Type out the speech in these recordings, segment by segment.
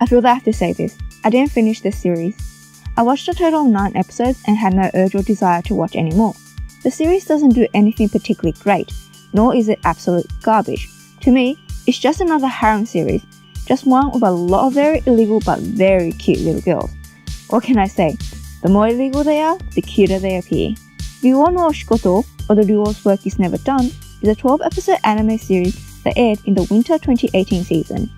I feel that I have to say this. I didn't finish this series. I watched a total of 9 episodes and had no urge or desire to watch anymore. The series doesn't do anything particularly great, nor is it absolute garbage. To me, it's just another harem series, just one with a lot of very illegal but very cute little girls. What can I say? The more illegal they are, the cuter they appear. Ryuo no Shikoto, or The Ryuo's Work Is Never Done, is a 12-episode anime series that aired in the winter 2018 season.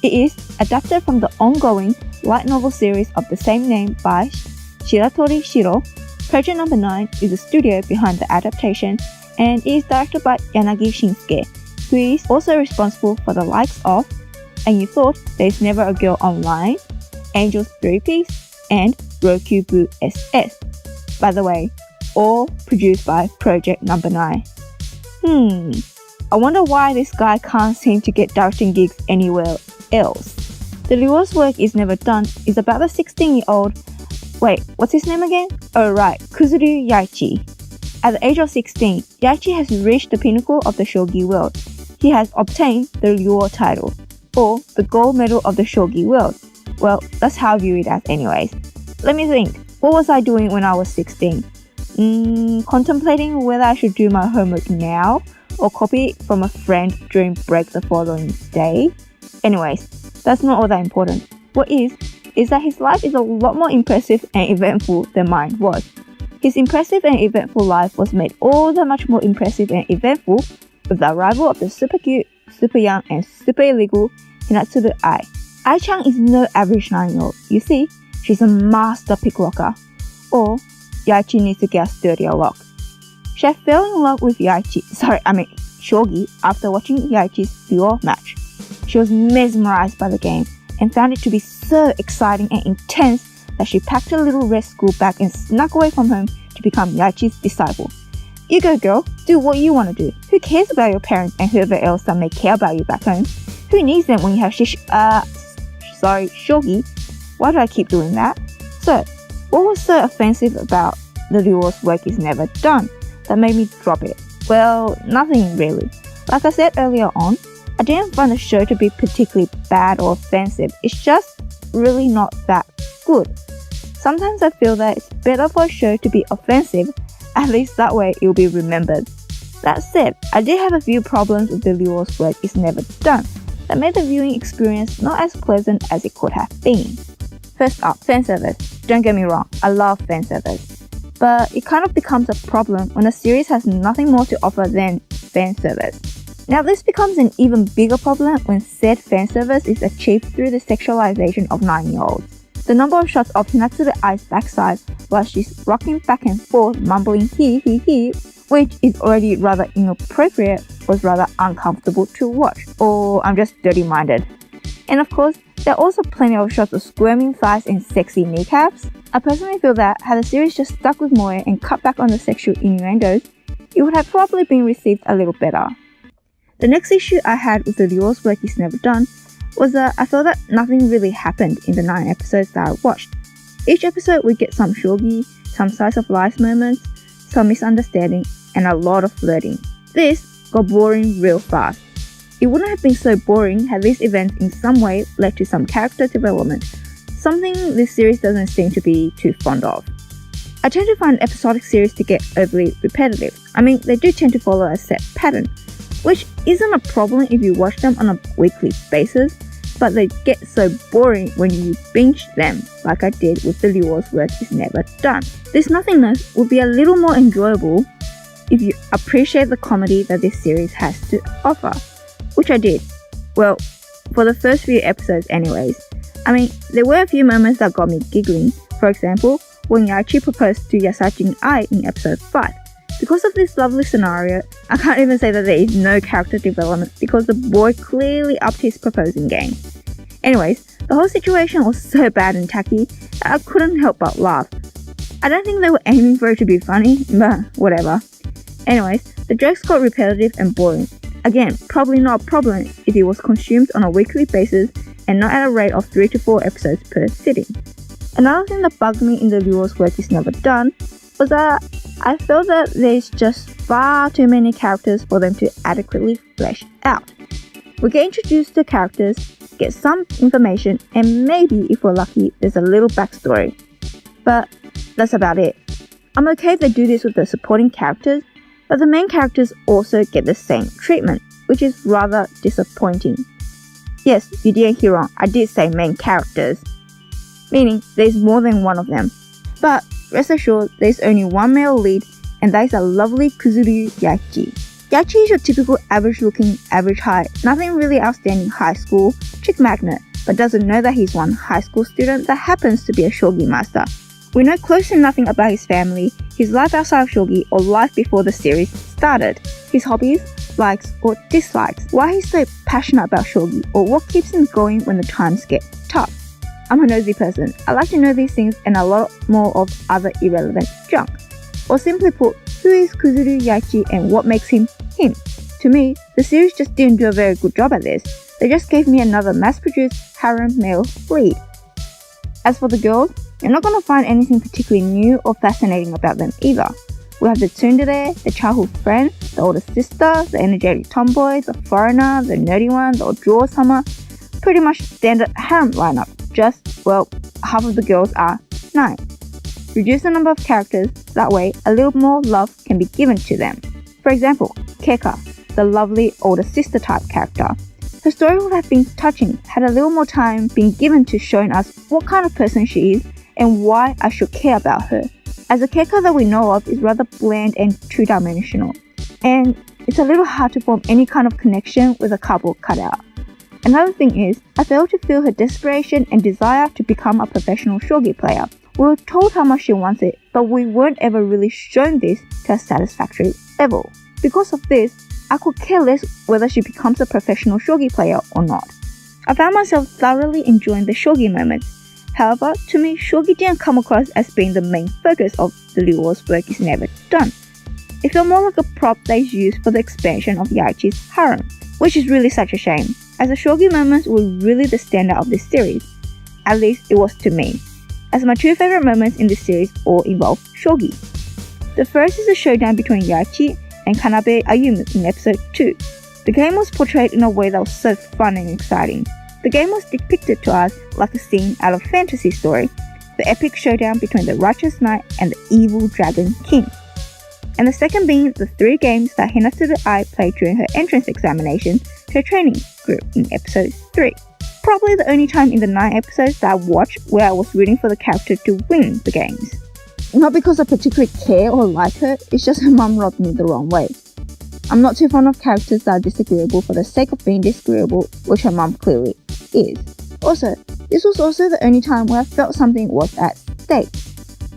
It is adapted from the ongoing light novel series of the same name by Shiratori Shiro. Project Number 9 is the studio behind the adaptation, and it is directed by Yanagi Shinsuke, who is also responsible for the likes of And You Thought There's Never a Girl Online, Angel's 3-Piece, and Rokubu SS. By the way, all produced by Project Number 9. I wonder why this guy can't seem to get directing gigs anywhere else. The Ryuo's Work Is Never Done is about the 16-year-old... Wait, what's his name again? Oh right, Kuzuru Yaichi. At the age of 16, Yaichi has reached the pinnacle of the Shogi world. He has obtained the ryuo title, or the gold medal of the Shogi world. Well, that's how I view it as anyways. Let me think, what was I doing when I was 16? Contemplating whether I should do my homework now, or copy it from a friend during break the following day. Anyways, that's not all that important. What is that his life is a lot more impressive and eventful than mine was. His impressive and eventful life was made all that much more impressive and eventful with the arrival of the super cute, super young, and super illegal Hinatsuru Ai. Ai-chan is no average 9-year-old. You see, she's a master picklocker. Or, Yaichi needs to get a sturdier lock. She fell in love with Shogi after watching Yaichi's ryuo match. She was mesmerized by the game and found it to be so exciting and intense that she packed her little red school bag and snuck away from home to become Yaichi's disciple. You go girl, do what you want to do. Who cares about your parents and whoever else that may care about you back home? Who needs them when you have Shogi? Why do I keep doing that? So, what was so offensive about The Ryuo's Work Is Never Done that made me drop it? Well, nothing really. Like I said earlier on, I didn't find the show to be particularly bad or offensive. It's just really not that good. Sometimes I feel that it's better for a show to be offensive, at least that way it will be remembered. That said, I did have a few problems with The Ryuo's Work Is Never Done that made the viewing experience not as pleasant as it could have been. First up, fanservice. Don't get me wrong, I love fanservice. But it kind of becomes a problem when a series has nothing more to offer than fanservice. Now this becomes an even bigger problem when said fanservice is achieved through the sexualization of 9-year-olds. The number of shots of Hinatsuru Ai's backside while she's rocking back and forth mumbling he, which is already rather inappropriate, was rather uncomfortable to watch. Or I'm just dirty-minded. And of course, there are also plenty of shots of squirming thighs and sexy kneecaps. I personally feel that had the series just stuck with Moe and cut back on the sexual innuendos, it would have probably been received a little better. The next issue I had with The Ryuo's Work Is Never Done was that I felt that nothing really happened in the 9 episodes that I watched. Each episode would get some shogi, some slice of life moments, some misunderstanding, and a lot of flirting. This got boring real fast. It wouldn't have been so boring had these events in some way led to some character development, something this series doesn't seem to be too fond of. I tend to find episodic series to get overly repetitive. They do tend to follow a set pattern, which isn't a problem if you watch them on a weekly basis, but they get so boring when you binge them, like I did with The Ryuo's Work Is Never Done. This nothingness would be a little more enjoyable if you appreciate the comedy that this series has to offer, which I did. Well, for the first few episodes anyways. There were a few moments that got me giggling. For example, when Yaichi proposed to Yasajin Ai in episode 5. Because of this lovely scenario, I can't even say that there is no character development because the boy clearly upped his proposing game. Anyways, the whole situation was so bad and tacky that I couldn't help but laugh. I don't think they were aiming for it to be funny, but whatever. Anyways, the jokes got repetitive and boring. Again, probably not a problem if it was consumed on a weekly basis and not at a rate of 3 to 4 episodes per sitting. Another thing that bugged me in The Ryuo's Work Is Never Done was that I felt that there's just far too many characters for them to adequately flesh out. We get introduced to characters, get some information, and maybe, if we're lucky, there's a little backstory. But that's about it. I'm okay if they do this with the supporting characters, but the main characters also get the same treatment, which is rather disappointing. Yes, you didn't hear wrong, I did say main characters, meaning there's more than one of them. But rest assured, there's only one male lead, and that is a lovely Kuzuru Yachi. Yachi is your typical average-looking, average height, nothing really outstanding high school, chick magnet, but doesn't know that he's one high school student that happens to be a shogi master. We know close to nothing about his family, his life outside of shogi, or life before the series started, his hobbies, likes or dislikes, why he's so passionate about shogi, or what keeps him going when the times get tough. I'm a nosy person. I like to know these things and a lot more of other irrelevant junk. Or simply put, who is Kuzuru Yachi and what makes him him? To me, the series just didn't do a very good job at this. They just gave me another mass-produced harem male lead. As for the girls, you're not going to find anything particularly new or fascinating about them either. We have the tsundere, the childhood friend, the older sister, the energetic tomboy, the foreigner, the nerdy one, the drawer summer. Pretty much standard harem lineup, just, well, half of the girls are 9. Reduce the number of characters, that way a little more love can be given to them. For example, Keka, the lovely older sister type character. Her story would have been touching had a little more time been given to showing us what kind of person she is and why I should care about her. As a Keka that we know of is rather bland and two-dimensional, and it's a little hard to form any kind of connection with a cardboard cutout. Another thing is, I failed to feel her desperation and desire to become a professional shogi player. We were told how much she wants it, but we weren't ever really shown this to a satisfactory level. Because of this, I could care less whether she becomes a professional shogi player or not. I found myself thoroughly enjoying the shogi moments. However, to me, shogi didn't come across as being the main focus of the ryuo's work is never done. It felt more like a prop that is used for the expansion of Yachi's harem, which is really such a shame, as the shogi moments were really the standout of this series. At least it was to me, as my two favorite moments in this series all involve shogi. The first is the showdown between Yachi and Kanabe Ayumu in episode 2. The game was portrayed in a way that was so fun and exciting. The game was depicted to us like a scene out of a fantasy story, the epic showdown between the righteous knight and the evil dragon king. And the second being the 3 games that Hinata Ai played during her entrance examination to her training group in episode 3. Probably the only time in the 9 episodes that I watched where I was rooting for the character to win the games. Not because I particularly care or like her, it's just her mum rubbed me the wrong way. I'm not too fond of characters that are disagreeable for the sake of being disagreeable, which her mum clearly is. Also, this was also the only time where I felt something was at stake.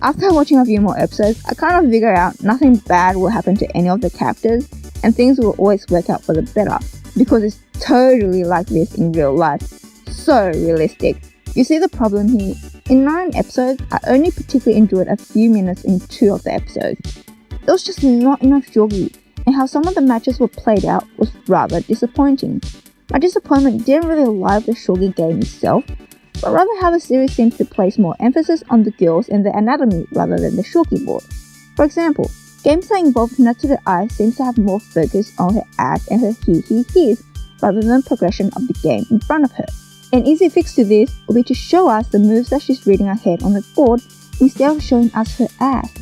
After watching a few more episodes, I kind of figured out nothing bad will happen to any of the characters and things will always work out for the better, because it's totally like this in real life. So realistic. You see the problem here? In 9 episodes, I only particularly enjoyed a few minutes in 2 of the episodes. There was just not enough shogi, and how some of the matches were played out was rather disappointing. My disappointment didn't really lie with the shogi game itself, but rather how the series seems to place more emphasis on the girls and their anatomy rather than the shogi board. For example, games that involve Hinata Ai seems to have more focus on her ass and her he-he-he's rather than progression of the game in front of her. An easy fix to this would be to show us the moves that she's reading ahead on the board instead of showing us her ass.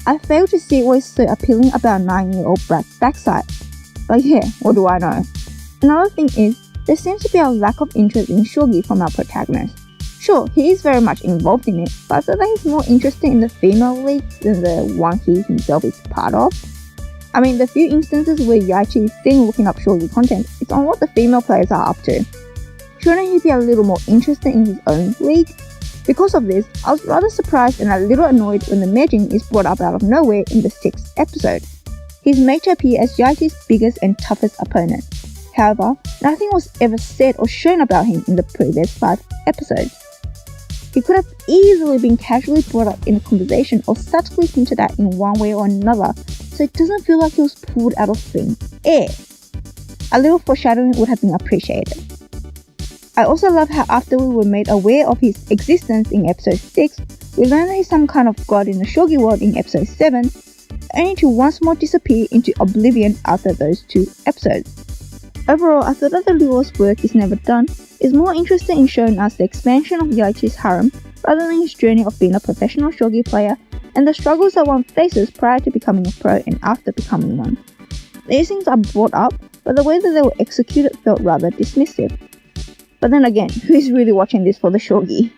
I fail to see what is so appealing about a 9-year-old brat's backside. But yeah, what do I know? Another thing is, there seems to be a lack of interest in shogi from our protagonist. Sure, he is very much involved in it, but I feel that he's more interested in the female league than the one he himself is part of. I mean, the few instances where Yachi is seen looking up shogi content, it's on what the female players are up to. Shouldn't he be a little more interested in his own league? Because of this, I was rather surprised and a little annoyed when the Mejin is brought up out of nowhere in the 6th episode. He's made to appear as Yachi's biggest and toughest opponent. However, nothing was ever said or shown about him in the previous 5 episodes. He could have easily been casually brought up in a conversation or subtly hinted at in one way or another, so it doesn't feel like he was pulled out of thin air. A little foreshadowing would have been appreciated. I also love how after we were made aware of his existence in episode 6, we learned that he's some kind of god in the shogi world in episode 7, only to once more disappear into oblivion after those 2 episodes. Overall, I thought that the Ryuo's work is never done is more interested in showing us the expansion of Yaichi's harem rather than his journey of being a professional shogi player and the struggles that one faces prior to becoming a pro and after becoming one. These things are brought up, but the way that they were executed felt rather dismissive. But then again, who is really watching this for the shogi?